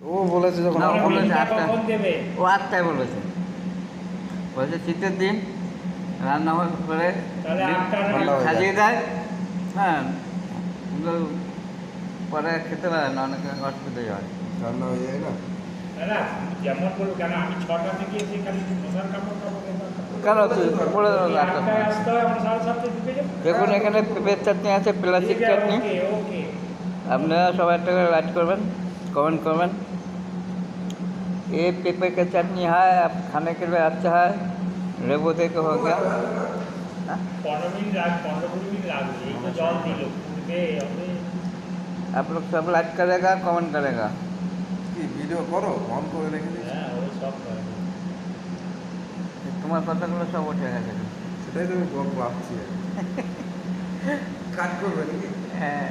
ও বলেছে যখন না, ও আমার বলেছে বিলটা 8টায়। কখন দেবে? ও 8টায় বলেছে। বলছে শীতের দিন রান্না করে তাহলে ডিম 8টার ঠান্ডা ডিম হয়ে সাজিয়ে দেয়। হ্যাঁ, কিন্তু পরে খেতে পারে না, অনেক অসুবিধা হয়। ঠান্ডা হয়ে যায় না। দাদা যেমন বলবো কেন, আমি 6টা থেকে এসে খালি মশার কাপড় কাপড় কেন বলে দেবো 8টার 8টায় সময়। আসতে হয়, আমরা 7:30 ঢুকে যাবো। দেখুন এখানে পেঁপের চাটনি আছে, প্লাস্টিক ঠিক আছে, চাটনি। ওকে ওকে। আপনারা সবাই একটা করে লাইক করবেন, कमेंट करবেন। ये पेपर का चटनी है, आप खाने के लिए अच्छा है। लेबू दे के हो गया। 15 মিনিট 15-20 মিনিট লাগবে, এই তো জল দিল ফুটবে হবে। आप लोग सब लाइक करेगा, कमेंट करेगा। কি ভিডিও করো অন করে রেখে দিয়েছি। হ্যাঁ ওই সব করে। তোমার কথাগুলো সব উঠে গেছে। সেটাই তো আমি ভাবছি। কাট করবে নাকি? হ্যাঁ।